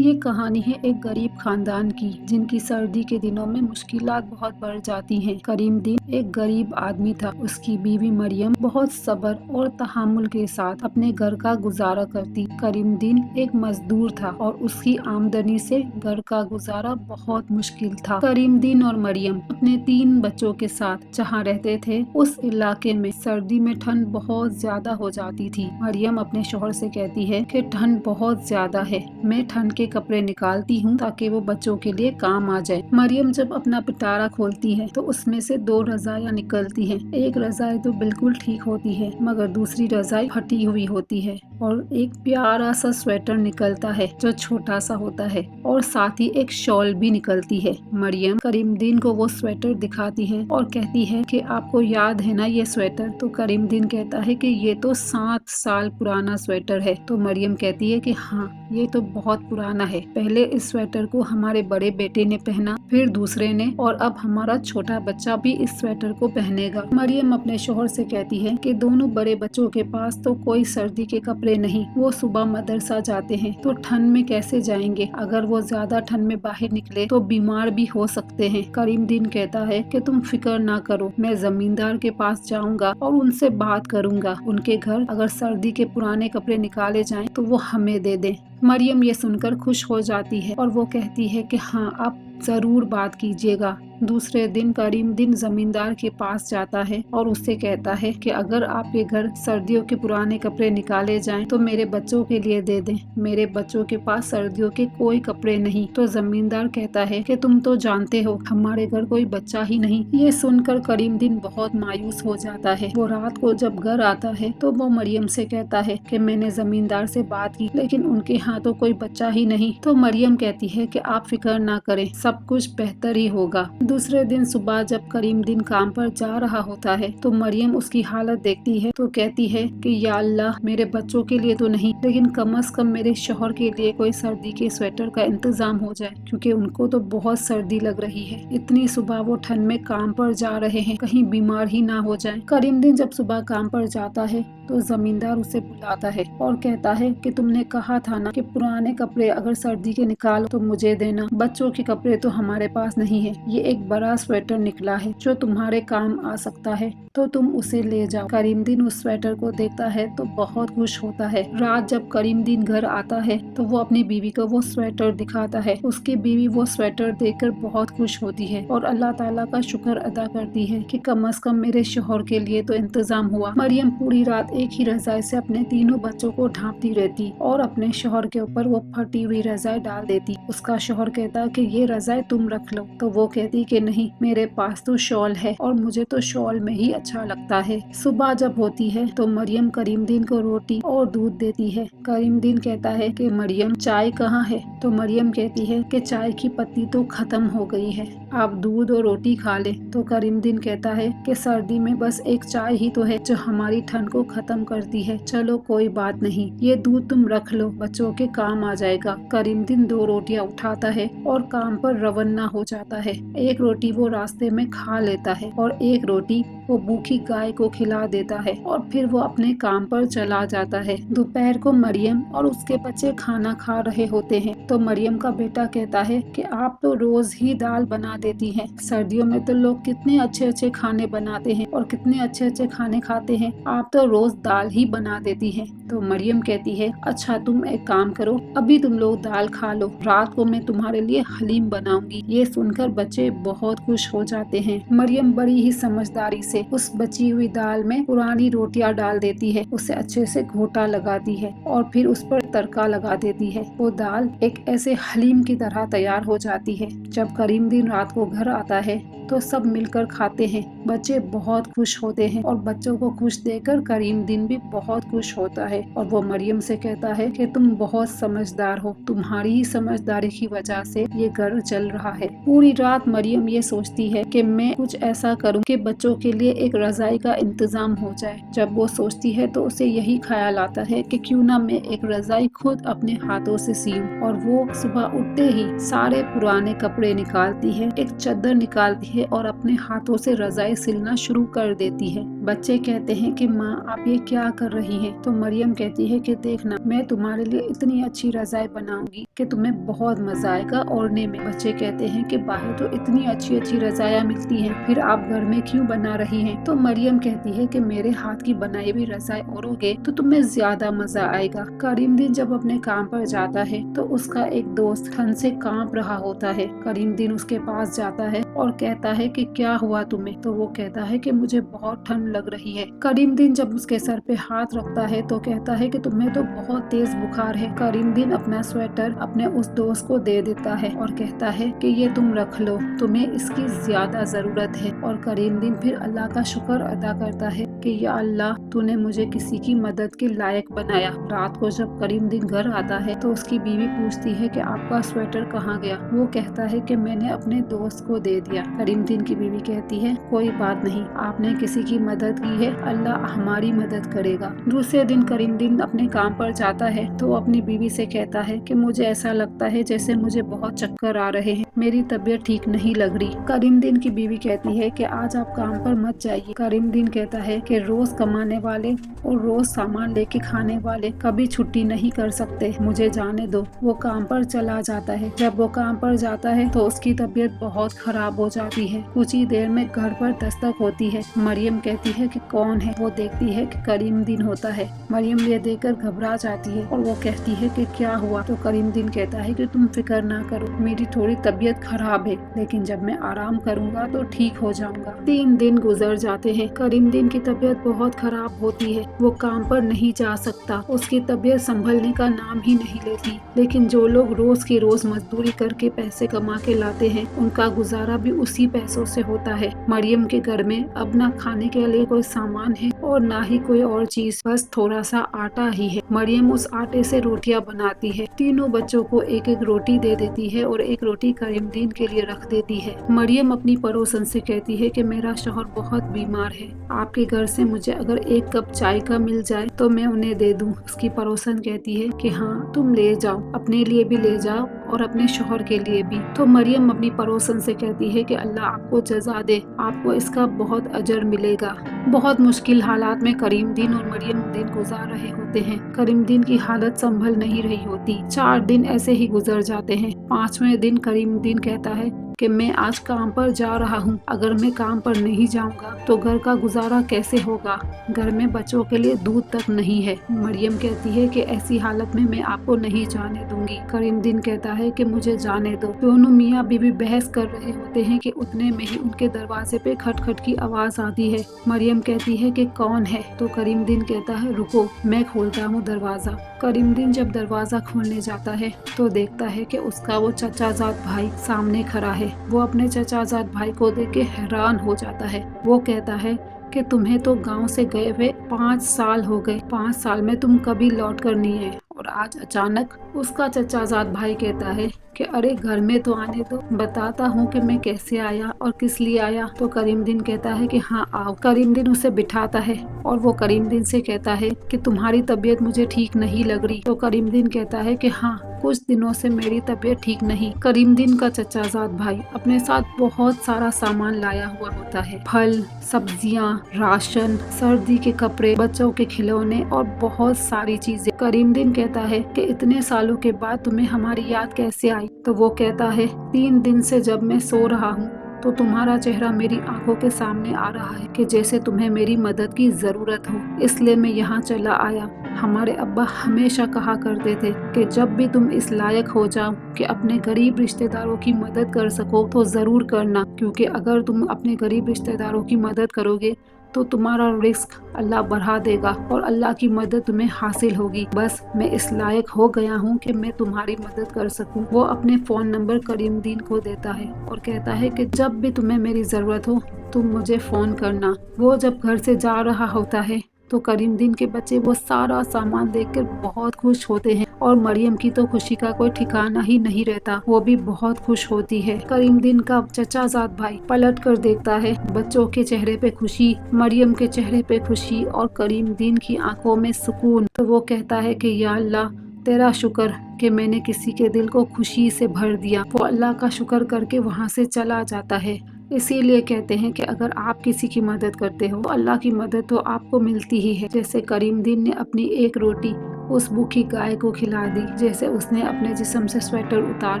ये कहानी है एक गरीब खानदान की जिनकी सर्दी के दिनों में मुश्किलात बहुत बढ़ जाती हैं। करीमुद्दीन एक गरीब आदमी था। उसकी बीवी मरियम बहुत सब्र और तहम्मुल के साथ अपने घर का गुजारा करती। करीमुद्दीन एक मजदूर था और उसकी आमदनी से घर का गुजारा बहुत मुश्किल था। करीमुद्दीन और मरियम अपने 3 बच्चों के साथ जहाँ रहते थे उस इलाके में सर्दी में ठंड बहुत ज्यादा हो जाती थी। मरियम अपने शौहर से कहती है कि ठंड बहुत ज्यादा है, मैं ठंड के कपड़े निकालती हूँ ताकि वो बच्चों के लिए काम आ जाए। मरियम जब अपना पिटारा खोलती है तो उसमें से 2 रजाइयाँ निकलती हैं। एक रजाई तो बिल्कुल ठीक होती है मगर दूसरी रजाई फटी हुई होती है और एक प्यारा सा स्वेटर निकलता है जो छोटा सा होता है और साथ ही एक शॉल भी निकलती है। मरियम करीमुद्दीन को वो स्वेटर दिखाती है और कहती है कि आपको याद है ना ये स्वेटर? तो करीमुद्दीन कहता है कि ये तो 7 साल पुराना स्वेटर है। तो मरियम कहती है कि हाँ, ये तो बहुत पुराना है। पहले इस स्वेटर को हमारे बड़े बेटे ने पहना, फिर दूसरे ने और अब हमारा छोटा बच्चा भी इस स्वेटर को पहनेगा। मरियम अपने शौहर से कहती है कि दोनों बड़े बच्चों के पास तो कोई सर्दी के कपड़े नहीं, वो सुबह मदरसा जाते हैं तो ठंड में कैसे जाएंगे? अगर वो ज्यादा ठंड में बाहर निकले तो बीमार भी हो सकते हैं। करीमुद्दीन कहता है कि तुम फिक्र ना करो, मैं जमींदार के पास जाऊंगा और उनसे बात करूंगा। उनके घर अगर सर्दी के पुराने कपड़े निकाले जाएं तो वो हमें दे दें। मरियम ये सुनकर खुश हो जाती है और वो कहती है कि हाँ, आप जरूर बात कीजिएगा। दूसरे दिन करीमुद्दीन जमींदार के पास जाता है और उससे कहता है कि अगर आपके घर सर्दियों के पुराने कपड़े निकाले जाएं तो मेरे बच्चों के लिए दे दें, मेरे बच्चों के पास सर्दियों के कोई कपड़े नहीं। तो जमींदार कहता है कि तुम तो जानते हो हमारे घर कोई बच्चा ही नहीं। ये सुनकर करीमुद्दीन बहुत मायूस हो जाता है। वो रात को जब घर आता है तो वो मरियम से कहता है कि मैंने जमींदार से बात की लेकिन उनके यहाँ तो कोई बच्चा ही नहीं। तो मरियम कहती है कि आप फिक्र ना करें, सब कुछ बेहतर ही होगा। दूसरे दिन सुबह जब करीमुद्दीन काम पर जा रहा होता है तो मरियम उसकी हालत देखती है तो कहती है कि या अल्लाह, मेरे बच्चों के लिए तो नहीं लेकिन कम से कम मेरे शौहर के लिए कोई सर्दी के स्वेटर का इंतजाम हो जाए, क्योंकि उनको तो बहुत सर्दी लग रही है। इतनी सुबह वो ठंड में काम पर जा रहे हैं, कहीं बीमार ही ना हो जाए। करीमुद्दीन जब सुबह काम पर जाता है तो जमींदार उसे बुलाता है और कहता है कि तुमने कहा था ना कि पुराने कपड़े अगर सर्दी के निकालो तो मुझे देना, बच्चों के कपड़े तो हमारे पास नहीं है। ये एक बड़ा स्वेटर निकला है जो तुम्हारे काम आ सकता है, तो तुम उसे ले जाओ। करीमुद्दीन उस स्वेटर को देखता है तो बहुत खुश होता है। रात जब करीमुद्दीन घर आता है तो वो अपनी बीवी को वो स्वेटर दिखाता है। उसकी बीवी वो स्वेटर देखकर बहुत खुश होती है और अल्लाह ताला का शुक्र अदा करती है कि कम से कम मेरे शौहर के लिए तो इंतजाम हुआ। मरियम पूरी रात एक ही रजाई से अपने तीनों बच्चों को ढांपती रहती और अपने शौहर के ऊपर वो फटी हुई रजाई डाल देती। उसका शौहर कहता कि ये रजाई तुम रख लो, तो वो कहती कि नहीं, मेरे पास तो शॉल है और मुझे तो शॉल में ही अच्छा लगता है। सुबह जब होती है तो मरियम करीमुद्दीन को रोटी और दूध देती है। करीमुद्दीन कहता है कि मरियम, चाय कहाँ है? तो मरियम कहती है कि चाय की पत्ती तो खत्म हो गई है, आप दूध और रोटी खा ले। तो करीमुद्दीन कहता है कि सर्दी में बस एक चाय ही तो है जो हमारी ठंड को खत्म करती है, चलो कोई बात नहीं, ये दूध तुम रख लो, बच्चों के काम आ जाएगा। करीमुद्दीन 2 रोटियां उठाता है और काम पर रवाना हो जाता है। एक रोटी वो रास्ते में खा लेता है और एक रोटी वो भूखी गाय को खिला देता है और फिर वो अपने काम पर चला जाता है। दोपहर को मरियम और उसके बच्चे खाना खा रहे होते हैं तो मरियम का बेटा कहता है कि आप तो रोज ही दाल बना देती हैं, सर्दियों में तो लोग कितने अच्छे अच्छे खाने बनाते हैं और कितने अच्छे अच्छे खाने खाते हैं, आप तो रोज दाल ही बना देती हैं। तो मरियम कहती है, अच्छा तुम एक काम करो, अभी तुम लोग दाल खा लो, रात को मैं तुम्हारे लिए हलीम बनाऊंगी। ये सुनकर बच्चे बहुत खुश हो जाते हैं। मरियम बड़ी ही समझदारी से उस बची हुई दाल में पुरानी रोटियां डाल देती है, उसे अच्छे से घोटा लगाती है और फिर उस पर तड़का लगा देती है। वो दाल एक ऐसे हलीम की तरह तैयार हो जाती है। जब करीमुद्दीन रात को घर आता है तो सब मिलकर खाते हैं। बच्चे बहुत खुश होते हैं और बच्चों को खुश देखकर करीमुद्दीन भी बहुत खुश होता है और वो मरियम से कहता है कि तुम बहुत समझदार हो, तुम्हारी ही समझदारी की वजह से ये घर चल रहा है। पूरी रात मरियम ये सोचती है कि मैं कुछ ऐसा करूं कि बच्चों के लिए एक रजाई का इंतजाम हो जाए। जब वो सोचती है तो उसे यही ख्याल आता है कि क्यों ना मैं एक रजाई खुद अपने हाथों से सीऊं। और वो सुबह उठते ही सारे पुराने कपड़े निकालती है, एक चादर निकालती है और अपने हाथों से रजाई सिलना शुरू कर देती है। बच्चे कहते हैं कि माँ आप ये क्या कर रही हैं? तो मरियम कहती है कि देखना मैं तुम्हारे लिए इतनी अच्छी रजाई बनाऊंगी कि तुम्हें बहुत मजा आएगा ओढ़ने में। बच्चे कहते हैं कि बाहर तो इतनी अच्छी अच्छी रजाइयाँ मिलती हैं, फिर आप घर में क्यों बना रही हैं? तो मरियम कहती है कि मेरे हाथ की बनाई हुई रजाई ओढ़ोगे तो तुम्हें ज्यादा मजा आएगा। करीमुद्दीन जब अपने काम पर जाता है तो उसका एक दोस्त ठंड से कांप रहा होता है। करीमुद्दीन उसके पास जाता है और कहता है कि क्या हुआ तुम्हें? तो वो कहता है कि मुझे बहुत ठंड लग रही है। करीमुद्दीन जब उसके सर पे हाथ रखता है तो कहता है कि तुम्हें तो बहुत तेज बुखार है। करीमुद्दीन अपना स्वेटर अपने उस दोस्त को दे देता है और कहता है कि ये तुम रख लो, तुम्हें इसकी ज्यादा जरूरत है। और करीमुद्दीन फिर अल्लाह का शुक्र अदा करता है कि या अल्लाह तूने मुझे किसी की मदद के लायक बनाया। रात को जब करीमुद्दीन घर आता है तो उसकी बीवी पूछती है कि आपका स्वेटर कहाँ गया? वो कहता है कि मैंने अपने दोस्त को दे दिया। करीमुद्दीन की बीवी कहती है कोई बात नहीं, आपने किसी की मदद की है, अल्लाह हमारी मदद करेगा। दूसरे दिन करीमुद्दीन अपने काम पर जाता है तो अपनी बीवी से कहता है कि मुझे ऐसा लगता है जैसे मुझे बहुत चक्कर आ रहे हैं, मेरी तबीयत ठीक नहीं लग रही। करीमुद्दीन की बीवी कहती है कि आज आप काम पर मत जाइए। करीमुद्दीन कहता है कि रोज कमाने वाले और रोज सामान लेके खाने वाले कभी छुट्टी नहीं कर सकते, मुझे जाने दो। वो काम पर चला जाता है। जब वो काम पर जाता है तो उसकी तबीयत बहुत खराब हो जाती है। कुछ ही देर में घर पर दस्तक होती है। मरियम कहती है कि कौन है? वो देखती है कि करीमुद्दीन होता है। मरियम ये देखकर घबरा जाती है और वो कहती है कि क्या हुआ? तो करीमुद्दीन कहता है कि तुम फिक्र ना करो, मेरी थोड़ी तबीयत खराब है, लेकिन जब मैं आराम करूंगा तो ठीक हो जाऊंगा। 3 दिन गुजर जाते हैं। करीमुद्दीन की तबीयत बहुत खराब होती है, वो काम पर नहीं जा सकता, उसकी तबीयत संभलने का नाम ही नहीं लेती। लेकिन जो लोग रोज की रोज मजदूरी करके पैसे कमा के लाते हैं उनका गुजारा भी उसी पैसों से होता है। मरियम के घर में अब ना खाने के लिए कोई सामान है और ना ही कोई और चीज, बस थोड़ा सा आटा ही है। मरियम उस आटे से रोटियां बनाती है। तीनों बच्चों को एक एक रोटी दे देती है और एक रोटी करीमुद्दीन के लिए रख देती है। मरियम अपनी पड़ोसन से कहती है कि मेरा शौहर बहुत बीमार है, आपके घर से मुझे अगर 1 कप चाय का मिल जाए तो मैं उन्हें दे दूं। उसकी पड़ोसन कहती है कि हाँ तुम ले जाओ, अपने लिए भी ले जाओ और अपने शौहर के लिए भी। तो मरियम अपनी पड़ोसन से कहती है कि अल्लाह आपको जज़ा दे, आपको इसका बहुत अजर मिलेगा। बहुत मुश्किल हालात में करीमुद्दीन और मरियम दिन गुजार रहे होते हैं। करीमुद्दीन की हालत संभल नहीं रही होती। 4 दिन ऐसे ही गुजर जाते हैं। 5वें दिन करीमुद्दीन कहता है कि मैं आज काम पर जा रहा हूँ, अगर मैं काम पर नहीं जाऊंगा तो घर का गुजारा कैसे होगा? घर में बच्चों के लिए दूध तक नहीं है। मरियम कहती है कि ऐसी हालत में मैं आपको नहीं जाने दूंगी। करीमुद्दीन कहता है कि मुझे जाने दो। दोनों मियाँ बीवी बहस कर रहे होते हैं कि उतने में ही उनके दरवाजे पे खटखट की आवाज आती है। मरियम कहती है कि कौन है? तो करीमुद्दीन कहता है रुको मैं खोलता हूँ दरवाजा। करीमुद्दीन जब दरवाजा खोलने जाता है तो देखता है कि उसका वो चचाजाद भाई सामने खड़ा है। वो अपने चचाजाद भाई को देख के हैरान हो जाता है। वो कहता है कि तुम्हें तो गांव से गए हुए 5 साल हो गए, 5 साल में तुम कभी लौट कर नहीं आए और आज अचानक। उसका चचाजाद भाई कहता है कि अरे घर में तो आने दो, बताता हूँ कि मैं कैसे आया और किस लिए आया। तो करीमुद्दीन कहता है कि हाँ आओ। करीमुद्दीन उसे बिठाता है और वो करीमुद्दीन से कहता है कि तुम्हारी तबीयत मुझे ठीक नहीं लग रही। तो करीमुद्दीन कहता है कि हाँ कुछ दिनों से मेरी तबीयत ठीक नहीं। करीमुद्दीन का चचाजाद भाई अपने साथ बहुत सारा सामान लाया हुआ होता है, फल, सब्जियाँ, राशन, सर्दी के कपड़े, बच्चों के खिलौने और बहुत सारी चीजें। करीमुद्दीन कहता है कि इतने सालों के बाद तुम्हें हमारी याद कैसे आई? तो वो कहता है 3 दिन से जब मैं सो रहा हूँ तो तुम्हारा चेहरा मेरी आंखों के सामने आ रहा है कि जैसे तुम्हें मेरी मदद की जरूरत हो, इसलिए मैं यहाँ चला आया। हमारे अब्बा हमेशा कहा करते थे कि जब भी तुम इस लायक हो जाओ कि अपने गरीब रिश्तेदारों की मदद कर सको तो जरूर करना, क्योंकि अगर तुम अपने गरीब रिश्तेदारों की मदद करोगे तो तुम्हारा रिस्क अल्लाह बढ़ा देगा और अल्लाह की मदद तुम्हें हासिल होगी। बस मैं इस लायक हो गया हूँ कि मैं तुम्हारी मदद कर सकूँ। वो अपने फ़ोन नंबर करीमुद्दीन को देता है और कहता है कि जब भी तुम्हें मेरी ज़रूरत हो तुम मुझे फ़ोन करना। वो जब घर से जा रहा होता है तो करीमुद्दीन के बच्चे वो सारा सामान देखकर बहुत खुश होते हैं और मरियम की तो खुशी का कोई ठिकाना ही नहीं रहता, वो भी बहुत खुश होती है। करीमुद्दीन का चचाजाद भाई पलट कर देखता है, बच्चों के चेहरे पे खुशी, मरियम के चेहरे पे खुशी और करीमुद्दीन की आंखों में सुकून। तो वो कहता है कि या अल्लाह तेरा शुक्र कि मैंने किसी के दिल को खुशी से भर दिया। वो अल्लाह का शुक्र करके वहाँ से चला जाता है। اسی لیے کہتے ہیں کہ اگر آپ کسی کی مدد کرتے ہو تو اللہ کی مدد تو آپ کو ملتی ہی ہے۔ جیسے کریم دین نے اپنی ایک روٹی اس بھوکی گائے کو کھلا دی، جیسے اس نے اپنے جسم سے سویٹر اتار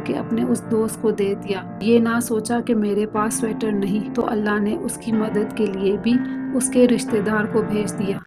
کے اپنے اس دوست کو دے دیا۔ یہ نہ سوچا کہ میرے پاس سویٹر نہیں، تو اللہ نے اس کی مدد کے لیے بھی اس کے رشتہ دار کو بھیج دیا۔